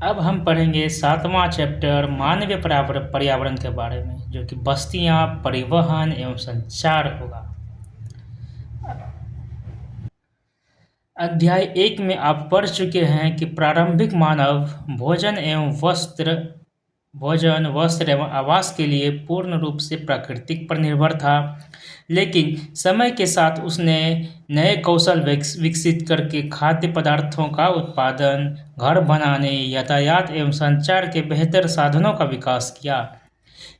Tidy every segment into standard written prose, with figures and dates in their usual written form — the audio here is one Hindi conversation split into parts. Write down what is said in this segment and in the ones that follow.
अब हम पढ़ेंगे 7वां चैप्टर मानवीय पर्यावरण के बारे में, जो कि बस्तियां, परिवहन एवं संचार होगा। अध्याय 1 में आप पढ़ चुके हैं कि प्रारंभिक मानव भोजन, वस्त्र एवं आवास के लिए पूर्ण रूप से प्रकृति पर निर्भर था, लेकिन समय के साथ उसने नए कौशल विकसित करके खाद्य पदार्थों का उत्पादन, घर बनाने, यातायात एवं संचार के बेहतर साधनों का विकास किया।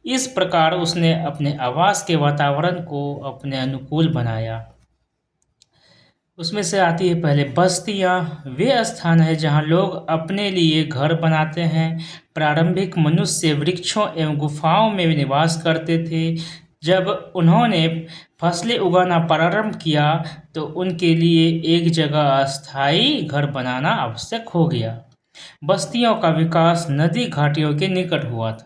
इस प्रकार उसने अपने आवास के वातावरण को अपने अनुकूल बनाया। उसमें से आती है पहले बस्तियां। वे स्थान है जहां लोग अपने लिए घर बनाते हैं। प्रारंभिक मनुष्य वृक्षों एवं गुफाओं में निवास करते थे। जब उन्होंने फसलें उगाना प्रारंभ किया तो उनके लिए एक जगह अस्थायी घर बनाना आवश्यक हो गया। बस्तियों का विकास नदी घाटियों के निकट हुआ था,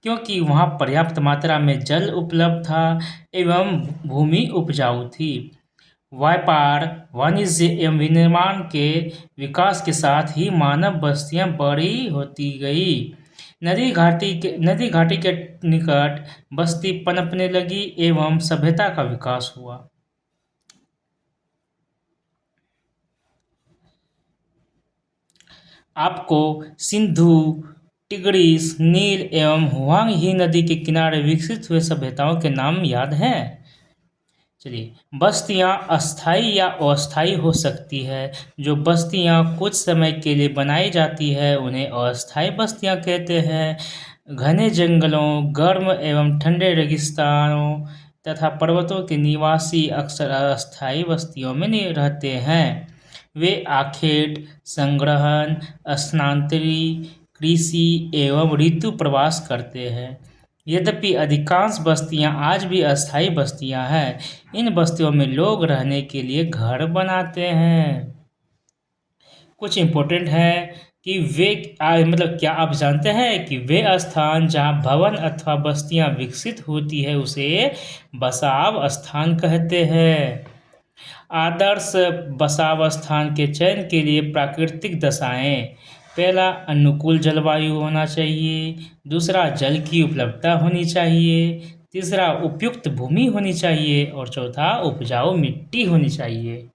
क्योंकि वहां पर्याप्त मात्रा में जल उपलब्ध था एवं भूमि उपजाऊ थी। व्यापार, वाणिज्य एवं विनिर्माण के विकास के साथ ही मानव बस्तियां बड़ी होती गई। नदी घाटी के निकट बस्ती पनपने लगी एवं सभ्यता का विकास हुआ। आपको सिंधु, टिग्रिस, नील एवं हुआंग ही नदी के किनारे विकसित हुए सभ्यताओं के नाम याद हैं? चलिए, बस्तियां अस्थायी या अस्थायी हो सकती है। जो बस्तियां कुछ समय के लिए बनाई जाती है उन्हें अस्थायी बस्तियां कहते हैं। घने जंगलों, गर्म एवं ठंडे रेगिस्तानों तथा पर्वतों के निवासी अक्सर अस्थायी बस्तियों में नहीं रहते हैं। वे आखेट, संग्रहण, स्थानांतरी, कृषि एवं ऋतु प्रवास करते हैं। यद्यपि अधिकांश बस्तियां आज भी अस्थायी बस्तियां हैं। इन बस्तियों में लोग रहने के लिए घर बनाते हैं। कुछ इम्पोर्टेंट है कि क्या आप जानते हैं कि वे स्थान जहां भवन अथवा बस्तियां विकसित होती है उसे बसाव स्थान कहते हैं। आदर्श बसाव स्थान के चयन के लिए प्राकृतिक दशाएं: पहला, अनुकूल जलवायु होना चाहिए। दूसरा, जल की उपलब्धता होनी चाहिए। तीसरा, उपयुक्त भूमि होनी चाहिए। और चौथा, उपजाऊ मिट्टी होनी चाहिए।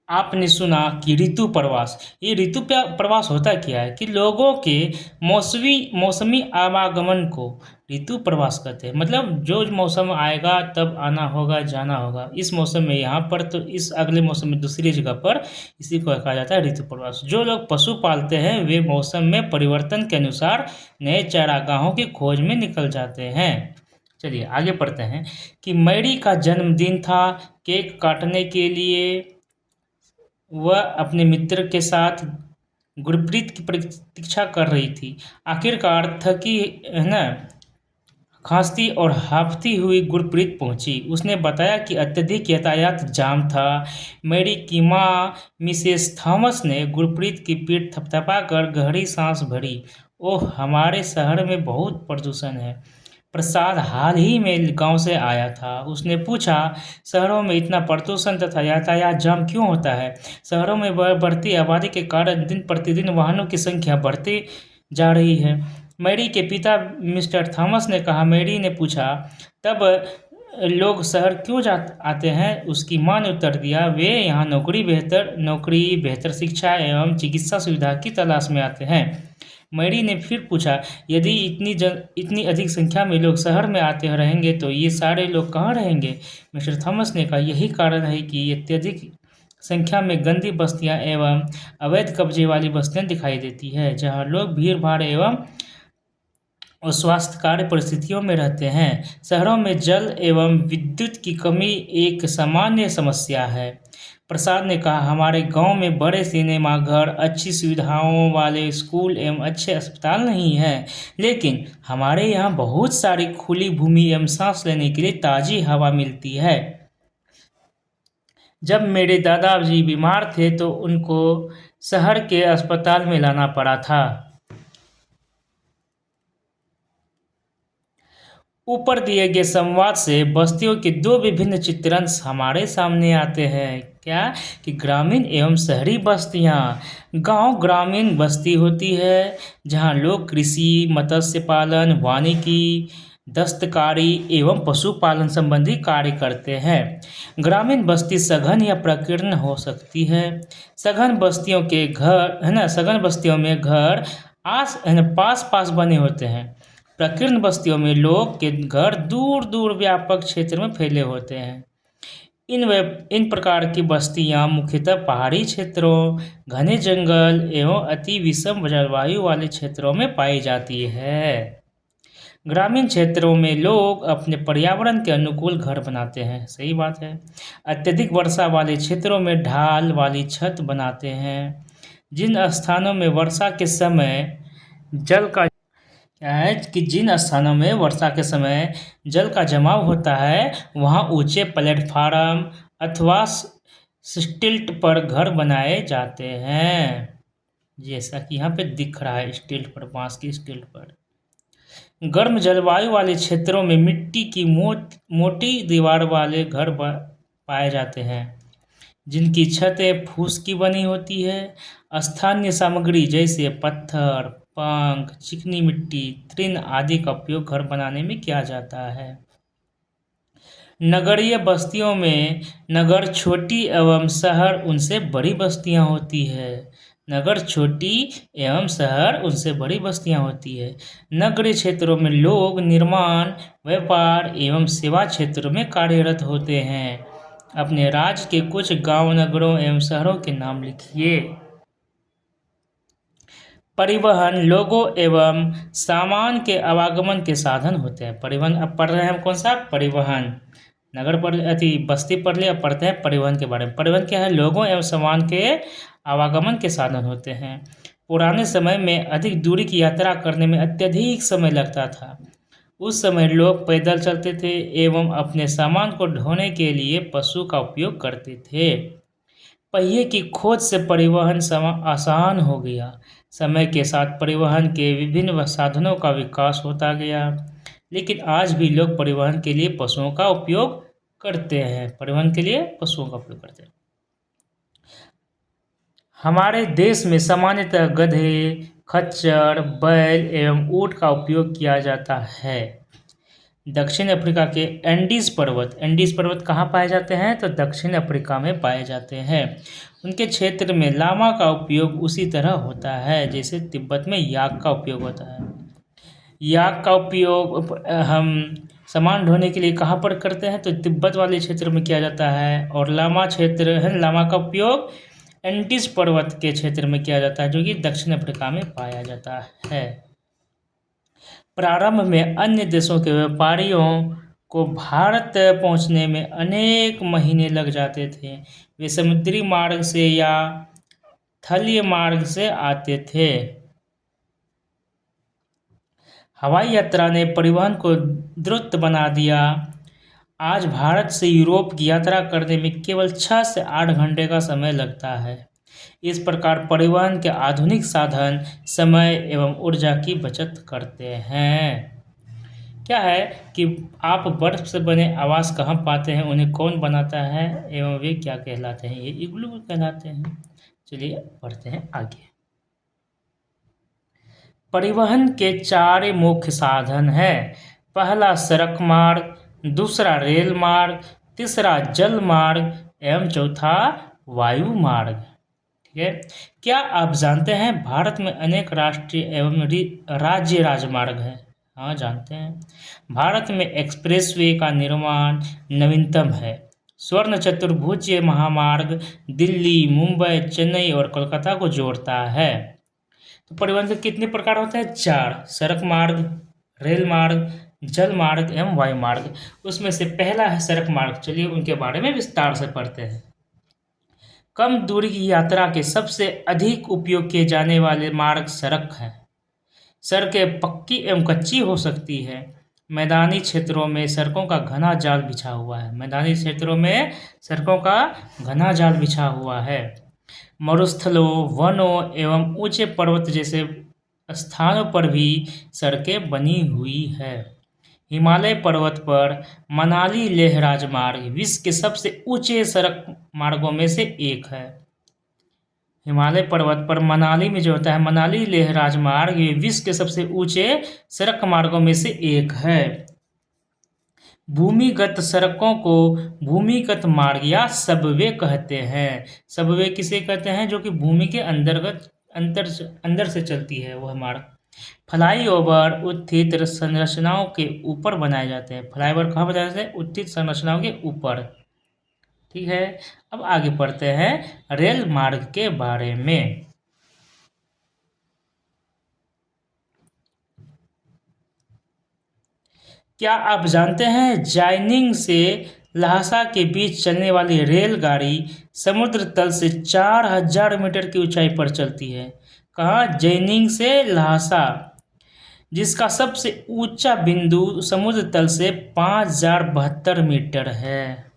आपने सुना कि ऋतु प्रवास। ये ऋतु प्रवास होता क्या है कि लोगों के मौसमी आवागमन को ऋतु प्रवास कहते हैं। मतलब जो मौसम आएगा तब आना होगा, जाना होगा। इस मौसम में यहाँ पर तो इस अगले मौसम में दूसरी जगह पर, इसी को कहा जाता है ऋतु प्रवास। जो लोग पशु पालते हैं वे मौसम में परिवर्तन के अनुसार नए चारागाहों की खोज में निकल जाते हैं। चलिए आगे पढ़ते हैं कि मैरी का जन्मदिन था। केक काटने के लिए वह अपने मित्र के साथ गुरप्रीत की प्रतीक्षा कर रही थी। आखिरकार थकी है ना, खांसती और हांफती हुई गुरप्रीत पहुंची। उसने बताया कि अत्यधिक यातायात जाम था। मैरी की माँ मिसेस थॉमस ने गुरप्रीत की पीठ थपथपाकर गहरी सांस भरी। ओह, हमारे शहर में बहुत प्रदूषण है। प्रसाद हाल ही में गांव से आया था। उसने पूछा, शहरों में इतना प्रदूषण तथा यातायात जाम क्यों होता है? शहरों में बढ़ती आबादी के कारण दिन प्रतिदिन वाहनों की संख्या बढ़ती जा रही है, मैरी के पिता मिस्टर थॉमस ने कहा। मैरी ने पूछा, तब लोग शहर क्यों आते हैं? उसकी मां ने उत्तर दिया, वे यहाँ नौकरी, बेहतर शिक्षा एवं चिकित्सा सुविधा की तलाश में आते हैं। मैरी ने फिर पूछा, यदि इतनी अधिक संख्या में लोग शहर में आते रहेंगे तो ये सारे लोग कहाँ रहेंगे? मिस्टर थॉमस ने कहा, यही कारण है कि अत्यधिक संख्या में गंदी बस्तियां एवं अवैध कब्जे वाली बस्तियां दिखाई देती है, जहां लोग भीड़ भाड़ एवं अस्वास्थ्यकारी परिस्थितियों में रहते हैं। शहरों में जल एवं विद्युत की कमी एक सामान्य समस्या है। प्रसाद ने कहा, हमारे गांव में बड़े सिनेमाघर, अच्छी सुविधाओं वाले स्कूल एवं अच्छे अस्पताल नहीं हैं, लेकिन हमारे यहाँ बहुत सारी खुली भूमि एवं सांस लेने के लिए ताज़ी हवा मिलती है। जब मेरे दादाजी बीमार थे तो उनको शहर के अस्पताल में लाना पड़ा था। ऊपर दिए गए संवाद से बस्तियों के दो विभिन्न चित्रण हमारे सामने आते हैं। क्या कि ग्रामीण एवं शहरी बस्तियाँ। गांव ग्रामीण बस्ती होती है जहां लोग कृषि, मत्स्य पालन, वानिकी, दस्तकारी एवं पशुपालन संबंधी कार्य करते हैं। ग्रामीण बस्ती सघन या प्रकीर्ण हो सकती है। सघन बस्तियों के घर है ना, सघन बस्तियों में घर पास पास बने होते हैं। प्रकीर्ण बस्तियों में लोग के घर दूर दूर व्यापक क्षेत्र में फैले होते हैं। इन प्रकार की बस्तियां मुख्यतः पहाड़ी क्षेत्रों, घने जंगल एवं अति विषम जलवायु वाले क्षेत्रों में पाई जाती है। ग्रामीण क्षेत्रों में लोग अपने पर्यावरण के अनुकूल घर बनाते हैं, सही बात है। अत्यधिक वर्षा वाले क्षेत्रों में ढाल वाली छत बनाते हैं। जिन स्थानों में वर्षा के समय जल का क्या है कि जिन स्थानों में वर्षा के समय जल का जमाव होता है वहाँ ऊंचे प्लेटफार्म अथवा स्टिल्ट पर घर बनाए जाते हैं, जैसा कि यहाँ पे दिख रहा है स्टिल्ट पर, बांस की स्टिल्ट पर। गर्म जलवायु वाले क्षेत्रों में मिट्टी की मोटी दीवार वाले घर पाए जाते हैं जिनकी छतें फूस की बनी होती है। स्थानीय सामग्री जैसे पत्थर, पंख, चिकनी मिट्टी, तृण आदि का उपयोग घर बनाने में किया जाता है। नगरीय बस्तियों में नगर छोटी एवं शहर उनसे बड़ी बस्तियां होती है। नगर छोटी एवं शहर उनसे बड़ी बस्तियां होती है। नगरीय क्षेत्रों में लोग निर्माण, व्यापार एवं सेवा क्षेत्रों में कार्यरत होते हैं। अपने राज्य के कुछ गांव, नगरों एवं शहरों के नाम लिखिए। परिवहन लोगों एवं सामान के आवागमन के साधन होते हैं। परिवहन, अब पढ़ रहे हैं हम कौन सा? परिवहन। नगर पढ़ बस्ती पढ़ लिया, अब पढ़ते हैं परिवहन के बारे में। परिवहन क्या है? लोगों एवं सामान के आवागमन के साधन होते हैं। पुराने समय में अधिक दूरी की यात्रा करने में अत्यधिक समय लगता था। उस समय लोग पैदल चलते थे एवं अपने सामान को ढोने के लिए पशु का उपयोग करते थे। पहिए की खोज से परिवहन आसान हो गया। समय के साथ परिवहन के विभिन्न साधनों का विकास होता गया, लेकिन आज भी लोग परिवहन के लिए पशुओं का उपयोग करते हैं। परिवहन के लिए पशुओं का उपयोग करते हैं। हमारे देश में सामान्यतः गधे, खच्चर, बैल एवं ऊंट का उपयोग किया जाता है। दक्षिण अफ्रीका के एंडीज पर्वत कहाँ पाए जाते हैं? तो दक्षिण अफ्रीका में पाए जाते हैं। उनके क्षेत्र में लामा का उपयोग उसी तरह होता है जैसे तिब्बत में याक का उपयोग होता है। याक का उपयोग हम सामान ढोने के लिए कहाँ पर करते हैं? तो तिब्बत वाले क्षेत्र में किया जाता है। और लामा क्षेत्र है, लामा का उपयोग एंडीज पर्वत के क्षेत्र में किया जाता है जो कि दक्षिण अफ्रीका में पाया जाता है। प्रारंभ में अन्य देशों के व्यापारियों को भारत पहुंचने में अनेक महीने लग जाते थे। वे समुद्री मार्ग से या थलीय मार्ग से आते थे। हवाई यात्रा ने परिवहन को द्रुत बना दिया। आज भारत से यूरोप की यात्रा करने में केवल 6 से 8 घंटे का समय लगता है। इस प्रकार परिवहन के आधुनिक साधन समय एवं ऊर्जा की बचत करते हैं। क्या है कि आप बर्फ से बने आवास कहाँ पाते हैं, उन्हें कौन बनाता है एवं वे क्या कहलाते हैं? ये इग्लू कहलाते हैं। चलिए पढ़ते हैं आगे। परिवहन के 4 मुख्य साधन हैं। पहला सड़क मार्ग, दूसरा रेल मार्ग, तीसरा जल मार्ग एवं चौथा वायु मार्ग। ठीक है। क्या आप जानते हैं भारत में अनेक राष्ट्रीय एवं राज्य राजमार्ग हैं? हाँ, जानते हैं। भारत में एक्सप्रेसवे का निर्माण नवीनतम है। स्वर्ण चतुर्भुजीय महामार्ग दिल्ली, मुंबई, चेन्नई और कोलकाता को जोड़ता है। तो परिवहन के कितने प्रकार होते हैं? 4। सड़क मार्ग, रेल मार्ग, जल मार्ग एवं वायु मार्ग। उसमें से पहला है सड़क मार्ग। चलिए उनके बारे में विस्तार से पढ़ते हैं। कम दूरी की यात्रा के सबसे अधिक उपयोग किए जाने वाले मार्ग सड़क है। सड़कें पक्की एवं कच्ची हो सकती है। मैदानी क्षेत्रों में सड़कों का घना जाल बिछा हुआ है। मैदानी क्षेत्रों में सड़कों का घना जाल बिछा हुआ है। मरुस्थलों, वनों एवं ऊंचे पर्वत जैसे स्थानों पर भी सड़कें बनी हुई है। हिमालय पर्वत पर मनाली लेह राजमार्ग विश्व के सबसे ऊंचे सड़क मार्गों में से एक है। हिमालय पर्वत पर मनाली में जो होता है मनाली लेह राजमार्ग, ये विश्व के सबसे ऊंचे सड़क मार्गों में से एक है। भूमिगत सड़कों को भूमिगत मार्ग या सबवे कहते हैं। सबवे किसे कहते हैं? जो कि भूमि के अंदर से चलती है वह मार्ग। फ्लाईओवर उत्थित संरचनाओं के ऊपर बनाए जाते हैं। फ्लाईओवर कहाँ बनाए जाते हैं? उत्थित संरचनाओं के ऊपर। ठीक है, अब आगे पढ़ते हैं रेल मार्ग के बारे में। क्या आप जानते हैं जाइनिंग से ल्हासा के बीच चलने वाली रेलगाड़ी समुद्र तल से 4000 मीटर की ऊंचाई पर चलती है? कहाँ? जाइनिंग से ल्हासा, जिसका सबसे ऊंचा बिंदु समुद्र तल से 5072 मीटर है।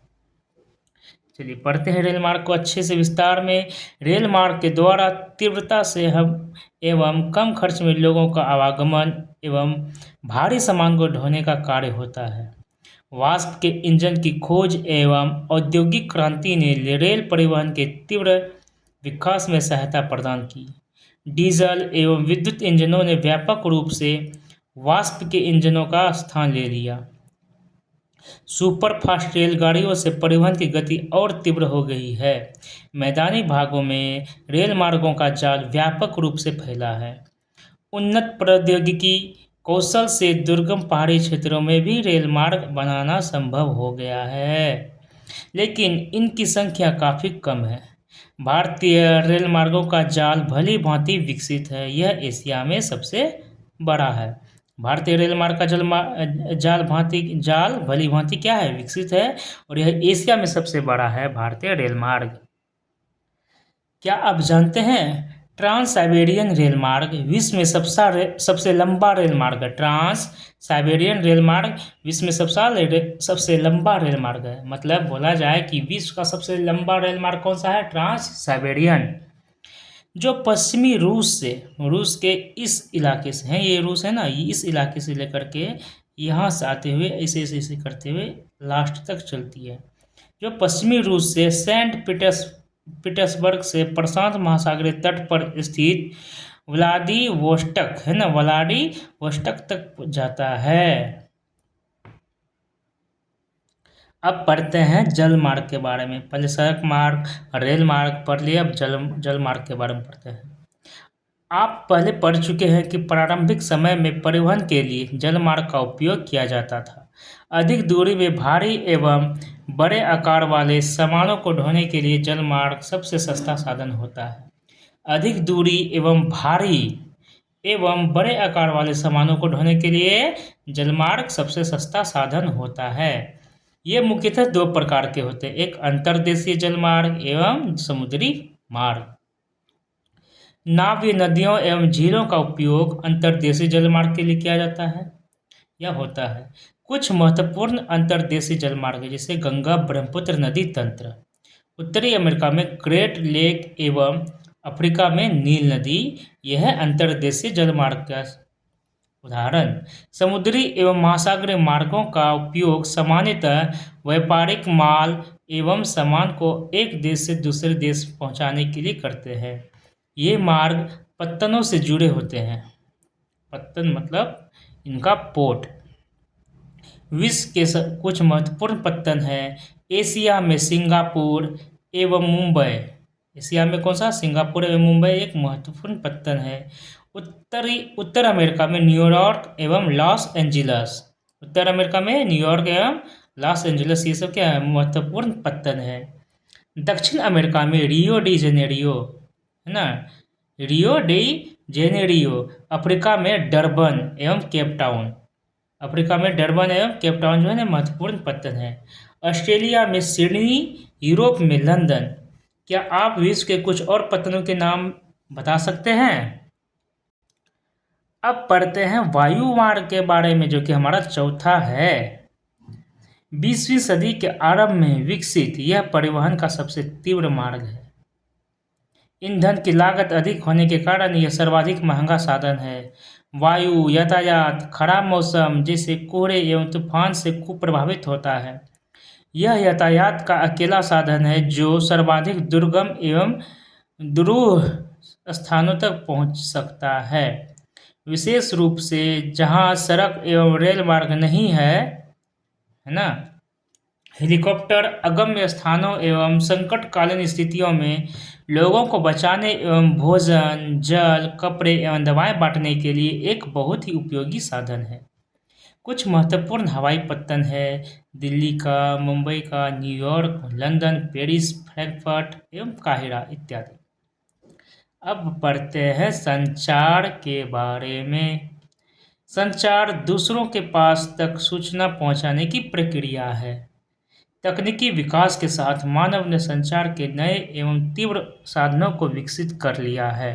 चलिए पढ़ते हैं रेल मार्ग को अच्छे से विस्तार में। रेल मार्ग के द्वारा तीव्रता से हम एवं कम खर्च में लोगों का आवागमन एवं भारी सामान को ढोने का कार्य होता है। वाष्प के इंजन की खोज एवं औद्योगिक क्रांति ने रेल परिवहन के तीव्र विकास में सहायता प्रदान की। डीजल एवं विद्युत इंजनों ने व्यापक रूप से वाष्प के इंजनों का स्थान ले लिया। सुपरफास्ट रेलगाड़ियों से परिवहन की गति और तीव्र हो गई है। मैदानी भागों में रेल मार्गों का जाल व्यापक रूप से फैला है। उन्नत प्रौद्योगिकी कौशल से दुर्गम पहाड़ी क्षेत्रों में भी रेल मार्ग बनाना संभव हो गया है, लेकिन इनकी संख्या काफ़ी कम है। भारतीय रेल मार्गों का जाल भली भांति विकसित है। यह एशिया में सबसे बड़ा है। भारतीय रेल मार्ग का जाल भली भांति क्या है? विकसित है, और यह एशिया में सबसे बड़ा है भारतीय रेल मार्ग। क्या आप जानते हैं ट्रांस साइबेरियन रेल मार्ग विश्व में सबसे लंबा रेल मार्ग है? ट्रांस साइबेरियन रेल मार्ग विश्व में सबसे लंबा रेल मार्ग है। मतलब बोला जाए कि विश्व का सबसे लंबा रेल मार्ग कौन सा है? ट्रांस साइबेरियन, जो पश्चिमी रूस के इस इलाके से हैं। ये रूस है ना, ये इस इलाके से लेकर के यहाँ से आते हुए ऐसे ऐसे ऐसे करते हुए लास्ट तक चलती है। जो पश्चिमी रूस से सेंट पीटर्सबर्ग से प्रशांत महासागरीय तट पर स्थित व्लादिवोस्टक है ना, व्लादिवोस्टक तक जाता है। अब पढ़ते हैं जल मार्ग के बारे में। पहले सड़क मार्ग, रेल मार्ग पढ़ लिए, अब जल मार्ग के बारे में पढ़ते हैं। आप पहले पढ़ चुके हैं कि प्रारंभिक समय में परिवहन के लिए जल मार्ग का उपयोग किया जाता था। अधिक दूरी में भारी एवं बड़े आकार वाले सामानों को ढोने के लिए जल मार्ग सबसे सस्ता साधन होता है। अधिक दूरी एवं भारी एवं बड़े आकार वाले सामानों को ढोने के लिए जलमार्ग सबसे सस्ता साधन होता है। ये मुख्यतः दो प्रकार के होते हैं, एक अंतर्देशीय जलमार्ग एवं समुद्री मार्ग। नाव्य नदियों एवं झीलों का उपयोग अंतर्देशीय जलमार्ग के लिए किया जाता है या होता है। कुछ महत्वपूर्ण अंतर्देशीय जलमार्ग है, जैसे गंगा ब्रह्मपुत्र नदी तंत्र, उत्तरी अमेरिका में ग्रेट लेक एवं अफ्रीका में नील नदी, यह अंतर्देशीय जलमार्ग का उदाहरण। समुद्री एवं महासागरीय मार्गों का उपयोग सामान्यतः व्यापारिक माल एवं सामान को एक देश से दूसरे देश पहुंचाने के लिए करते हैं। ये मार्ग पत्तनों से जुड़े होते हैं। पत्तन मतलब इनका पोर्ट। विश्व के कुछ महत्वपूर्ण पत्तन हैं। एशिया में सिंगापुर एवं मुंबई। एशिया में कौन सा? सिंगापुर एवं मुंबई एक महत्वपूर्ण पत्तन है। उत्तर अमेरिका में न्यूयॉर्क एवं लॉस एंजिलस। उत्तर अमेरिका में न्यूयॉर्क एवं लॉस एंजिलस, ये सब क्या है? महत्वपूर्ण पत्तन है। दक्षिण अमेरिका में रियो डी जेनेरियो है ना, रियो डी जेनेरियो। अफ्रीका में डरबन एवं केप टाउन। अफ्रीका में डरबन एवं केप टाउन जो है ना महत्वपूर्ण पत्तन है। ऑस्ट्रेलिया में सिडनी, यूरोप में लंदन। क्या आप विश्व के कुछ और पत्तनों के नाम बता सकते हैं? अब पढ़ते हैं वायु मार्ग के बारे में, जो कि हमारा चौथा है। 20वीं सदी के आरंभ में विकसित यह परिवहन का सबसे तीव्र मार्ग है। ईंधन की लागत अधिक होने के कारण यह सर्वाधिक महंगा साधन है। वायु यातायात खराब मौसम जैसे कोहरे एवं तूफान से खूब प्रभावित होता है। यह यातायात का अकेला साधन है जो सर्वाधिक दुर्गम एवं दूर स्थानों तक पहुंच सकता है, विशेष रूप से जहां सड़क एवं रेल मार्ग नहीं है ना। हेलीकॉप्टर अगम्य स्थानों एवं संकटकालीन स्थितियों में लोगों को बचाने एवं भोजन, जल, कपड़े एवं दवाएं बांटने के लिए एक बहुत ही उपयोगी साधन है। कुछ महत्वपूर्ण हवाई पत्तन है दिल्ली का, मुंबई का, न्यूयॉर्क, लंदन, पेरिस, फ्रैंकफर्ट एवं काहिरा इत्यादि। अब पढ़ते हैं संचार के बारे में। संचार दूसरों के पास तक सूचना पहुंचाने की प्रक्रिया है। तकनीकी विकास के साथ मानव ने संचार के नए एवं तीव्र साधनों को विकसित कर लिया है।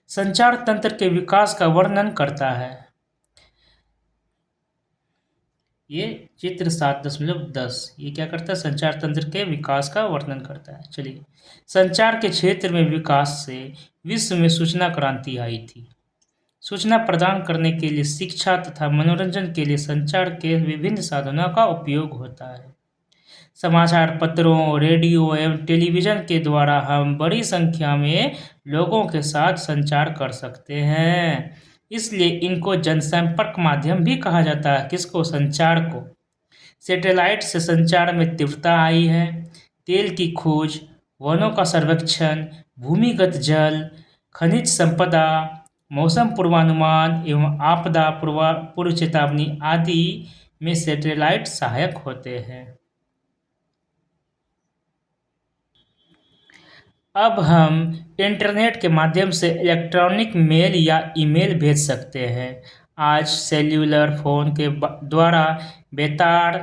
संचार तंत्र के विकास का वर्णन करता है। ये चित्र 7.10 ये क्या करता है, संचार तंत्र के विकास का वर्णन करता है। चलिए, संचार के क्षेत्र में विकास से विश्व में सूचना क्रांति आई थी। सूचना प्रदान करने के लिए शिक्षा तथा मनोरंजन के लिए संचार के विभिन्न साधनों का उपयोग होता है। समाचार पत्रों, रेडियो एवं टेलीविज़न के द्वारा हम बड़ी संख्या में लोगों के साथ संचार कर सकते हैं, इसलिए इनको जनसंपर्क माध्यम भी कहा जाता है। किसको? संचार को। सैटेलाइट से संचार में तीव्रता आई है। तेल की खोज, वनों का सर्वेक्षण, भूमिगत जल, खनिज संपदा, मौसम पूर्वानुमान एवं आपदा पूर्व चेतावनी आदि में सैटेलाइट सहायक होते हैं। अब हम इंटरनेट के माध्यम से इलेक्ट्रॉनिक मेल या ईमेल भेज सकते हैं। आज सेल्युलर फोन के द्वारा बेतार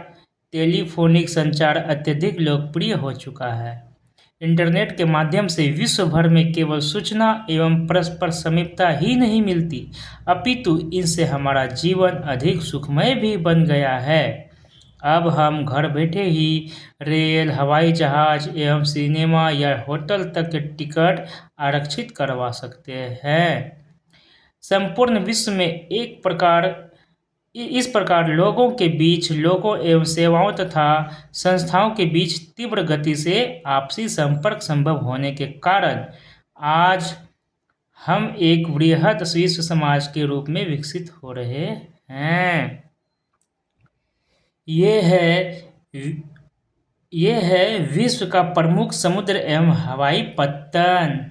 टेलीफोनिक संचार अत्यधिक लोकप्रिय हो चुका है। इंटरनेट के माध्यम से विश्व भर में केवल सूचना एवं परस्पर समीपता ही नहीं मिलती, अपितु इनसे हमारा जीवन अधिक सुखमय भी बन गया है। अब हम घर बैठे ही रेल, हवाई जहाज एवं सिनेमा या होटल तक के टिकट आरक्षित करवा सकते हैं। संपूर्ण विश्व में इस प्रकार लोगों के बीच, लोगों एवं सेवाओं तथा संस्थाओं के बीच तीव्र गति से आपसी संपर्क संभव होने के कारण आज हम एक वृहद विश्व समाज के रूप में विकसित हो रहे हैं। ये है विश्व का प्रमुख समुद्र एवं हवाई पत्तन।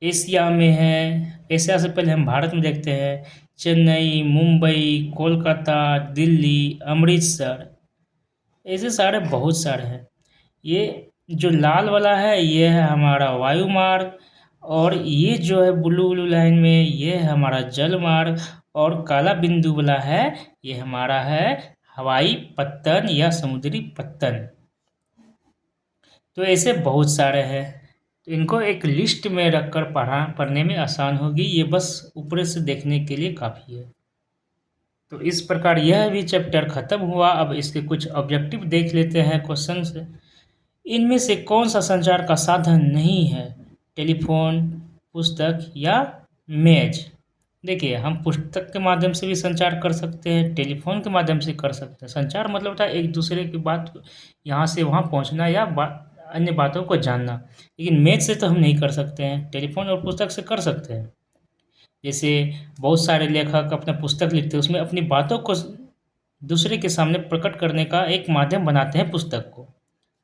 एशिया में है। एशिया से पहले हम भारत में देखते हैं। चेन्नई, मुंबई, कोलकाता, दिल्ली, अमृतसर, ऐसे सारे बहुत सारे हैं। ये जो लाल वाला है ये है हमारा वायु मार्ग, और ये जो है ब्लू ब्लू लाइन में ये है हमारा जल मार्ग, और काला बिंदु वाला है ये हमारा है हवाई पत्तन या समुद्री पत्तन। तो ऐसे बहुत सारे हैं, तो इनको एक लिस्ट में रखकर पढ़ने में आसान होगी। ये बस ऊपर से देखने के लिए काफ़ी है। तो इस प्रकार यह भी चैप्टर ख़त्म हुआ। अब इसके कुछ ऑब्जेक्टिव देख लेते हैं क्वेश्चन से। इनमें से कौन सा संचार का साधन नहीं है? टेलीफोन, पुस्तक या मेज? देखिए, हम पुस्तक के माध्यम से भी संचार कर सकते हैं, टेलीफोन के माध्यम से कर सकते हैं। संचार मतलब होता है एक दूसरे की बात यहाँ से वहाँ पहुँचना या अन्य बातों को जानना। लेकिन मेज से तो हम नहीं कर सकते हैं, टेलीफोन और पुस्तक से कर सकते हैं। जैसे बहुत सारे लेखक अपना पुस्तक लिखते हैं, उसमें अपनी बातों को दूसरे के सामने प्रकट करने का एक माध्यम बनाते हैं पुस्तक को,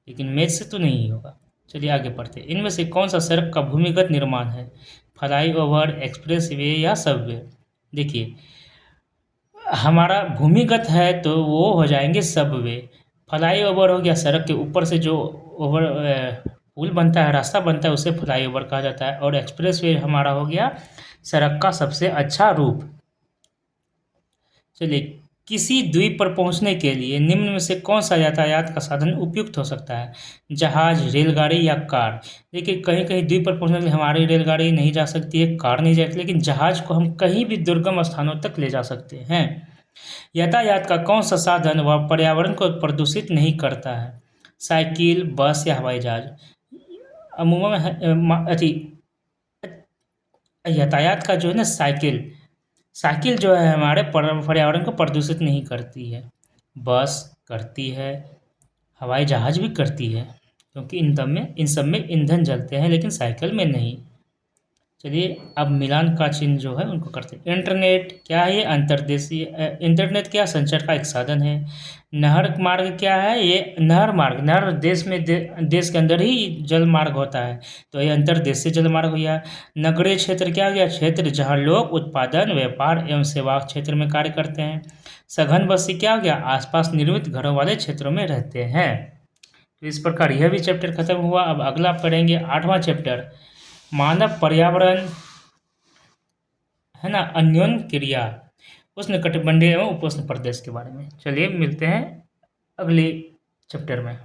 लेकिन मेज से तो नहीं होगा। चलिए आगे पढ़ते हैं। इनमें से कौन सा सड़क का भूमिगत निर्माण है? फ्लाईओवर, एक्सप्रेसवे या सबवे? देखिए, हमारा भूमिगत है तो वो हो जाएंगे सबवे। फ्लाईओवर हो गया सड़क के ऊपर से जो पुल बनता है, रास्ता बनता है, उसे फ्लाईओवर कहा जाता है। और एक्सप्रेसवे हमारा हो गया सड़क का सबसे अच्छा रूप। चलिए, किसी द्वीप पर पहुंचने के लिए निम्न में से कौन सा यातायात का साधन उपयुक्त हो सकता है? जहाज, रेलगाड़ी या कार? देखिए, कहीं कहीं द्वीप पर पहुंचने के लिए हमारी रेलगाड़ी नहीं जा सकती है, कार नहीं जा सकती, लेकिन जहाज को हम कहीं भी दुर्गम स्थानों तक ले जा सकते हैं। यातायात का कौन सा साधन वह पर्यावरण को प्रदूषित नहीं करता है? साइकिल, बस या हवाई जहाज। अमूमन अथी यातायात का जो है ना, साइकिल साइकिल जो है हमारे पर्यावरण को प्रदूषित नहीं करती है। बस करती है, हवाई जहाज भी करती है, क्योंकि इन सब में ईंधन जलते हैं, लेकिन साइकिल में नहीं। चलिए अब मिलान का चिन्ह जो है उनको करते हैं। इंटरनेट क्या है? ये अंतर्देशीय इंटरनेट क्या? संचार का एक साधन है। नहर मार्ग क्या है? ये नहर मार्ग, नहर देश में देश के अंदर ही जल मार्ग होता है, तो ये अंतर्देशीय जल मार्ग हो गया। नगरीय क्षेत्र क्या हो गया? क्षेत्र जहाँ लोग उत्पादन, व्यापार एवं सेवा क्षेत्र में कार्य करते हैं। सघन बस्ती क्या हो गया? आसपास निर्मित घरों वाले क्षेत्रों में रहते हैं। तो इस प्रकार यह भी चैप्टर खत्म हुआ। अब अगला पढ़ेंगे 8वां चैप्टर, मानव पर्यावरण, है ना, अन्योन्य क्रिया, उष्णकटिबंधीय एवं उपोष्ण प्रदेश के बारे में। चलिए मिलते हैं अगले चैप्टर में।